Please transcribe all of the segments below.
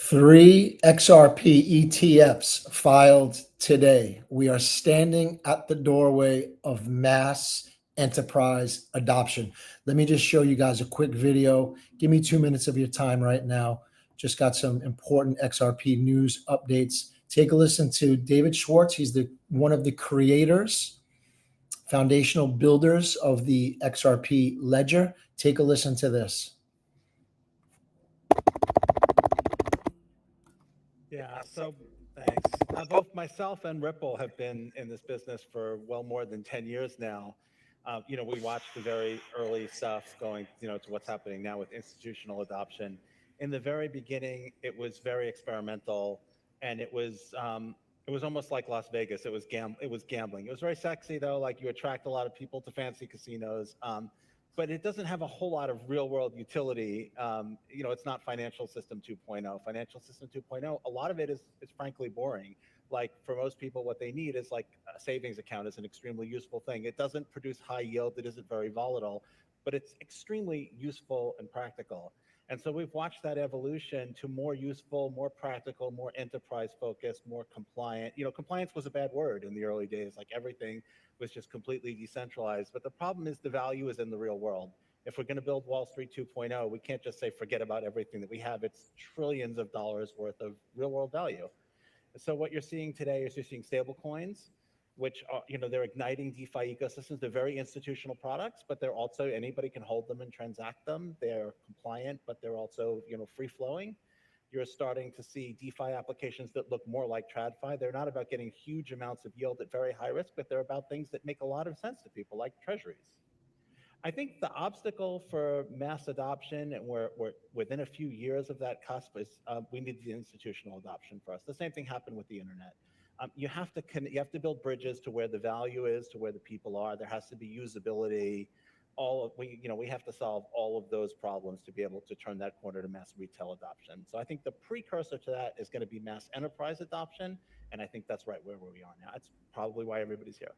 Three XRP ETFs filed today. We are standing at the doorway of mass enterprise adoption. Let me just show you guys a quick video. Give me 2 minutes of your time right now. Just got some important XRP news updates. Take a listen to David Schwartz. He's one of the creators, foundational builders of the XRP ledger. Take a listen to this. Yeah, so thanks. Both myself and Ripple have been in this business for well more than 10 years now. We watched the very early stuff going, to what's happening now with institutional adoption. In the very beginning, it was very experimental, and it was almost like Las Vegas. It was gambling. It was very sexy though, like you attract a lot of people to fancy casinos. But it doesn't have a whole lot of real world utility. It's not financial system 2.0. Financial system 2.0, a lot of it is frankly boring. Like for most people, what they need is like a savings account is an extremely useful thing. It doesn't produce high yield. It isn't very volatile, but it's extremely useful and practical. And so we've watched that evolution to more useful, more practical, more enterprise focused, more compliant. Compliance was a bad word in the early days, like everything was just completely decentralized. But the problem is the value is in the real world. If we're going to build Wall Street 2.0, we can't just say forget about everything that we have. It's trillions of dollars worth of real world value. So what you're seeing today is you're seeing stable coins, which are, they're igniting DeFi ecosystems. They're very institutional products, but they're also, anybody can hold them and transact them. They're compliant, but they're also, free flowing. You're starting to see DeFi applications that look more like TradFi. They're not about getting huge amounts of yield at very high risk, but they're about things that make a lot of sense to people, like treasuries. I think the obstacle for mass adoption, and we're within a few years of that cusp, is we need the institutional adoption first. The same thing happened with the internet. You have to build bridges to where the value is, to where the people are. There has to be usability. We have to solve all of those problems to be able to turn that corner to mass retail adoption. So I think the precursor to that is going to be mass enterprise adoption, and I think that's right where we are now. It's probably why everybody's here.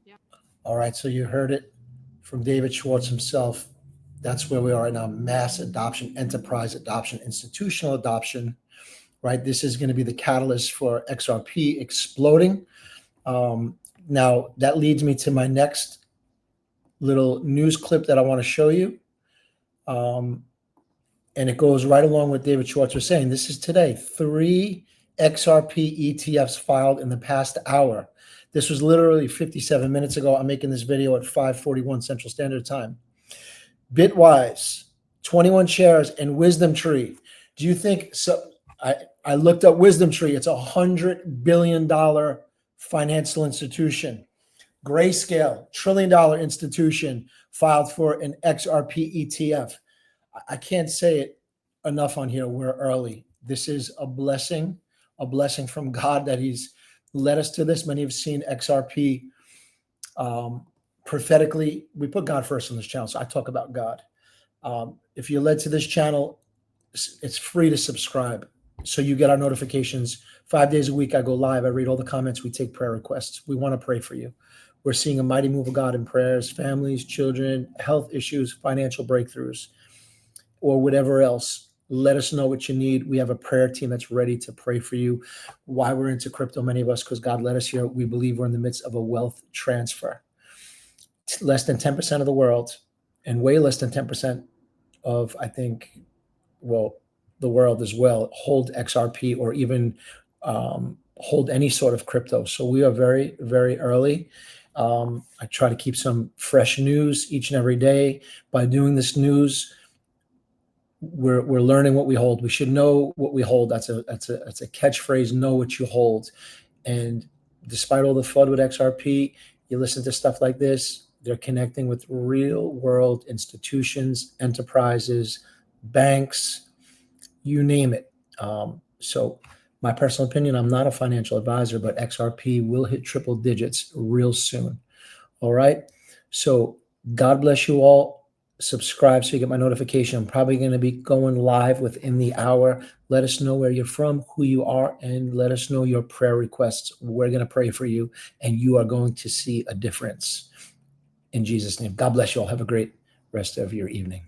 Yeah. All right, so you heard it from David Schwartz himself. That's where we are right now: mass adoption, enterprise adoption, institutional adoption. Right, this is going to be the catalyst for XRP exploding. Now that leads me to my next little news clip that I want to show you. And it goes right along with David Schwartz was saying. This is today. 3 XRP ETFs filed in the past hour. This was literally 57 minutes ago. I'm making this video at 5:41 Central Standard Time. Bitwise, 21 shares, and Wisdom Tree. Do you think so? I looked up Wisdom Tree. It's $100 billion financial institution. Grayscale, $1 trillion institution, filed for an XRP ETF. I can't say it enough on here. We're early. This is a blessing from God that he's led us to this. Many have seen XRP prophetically. We put God first on this channel, so I talk about God. If you're led to this channel, it's free to subscribe, so you get our notifications 5 days a week. I go live. I read all the comments. We take prayer requests. We want to pray for you. We're seeing a mighty move of God in prayers, families, children, health issues, financial breakthroughs, or whatever else. Let us know what you need. We have a prayer team that's ready to pray for you. Why we're into crypto, many of us, because God led us here. We believe we're in the midst of a wealth transfer. Less than 10% of the world, and way less than 10% of, I think, the world as well, hold XRP or even hold any sort of crypto. So we are very, very early. I try to keep some fresh news each and every day. By doing this news, we're learning what we hold. We should know what we hold. That's a catchphrase. Know what you hold. And despite all the FUD with XRP, you listen to stuff like this. They're connecting with real world institutions, enterprises, banks, you name it. So my personal opinion, I'm not a financial advisor, but XRP will hit triple digits real soon. All right. So God bless you all. Subscribe so you get my notification. I'm probably going to be going live within the hour. Let us know where you're from, who you are, and let us know your prayer requests. We're going to pray for you, and you are going to see a difference. In Jesus' name. God bless you all. Have a great rest of your evening.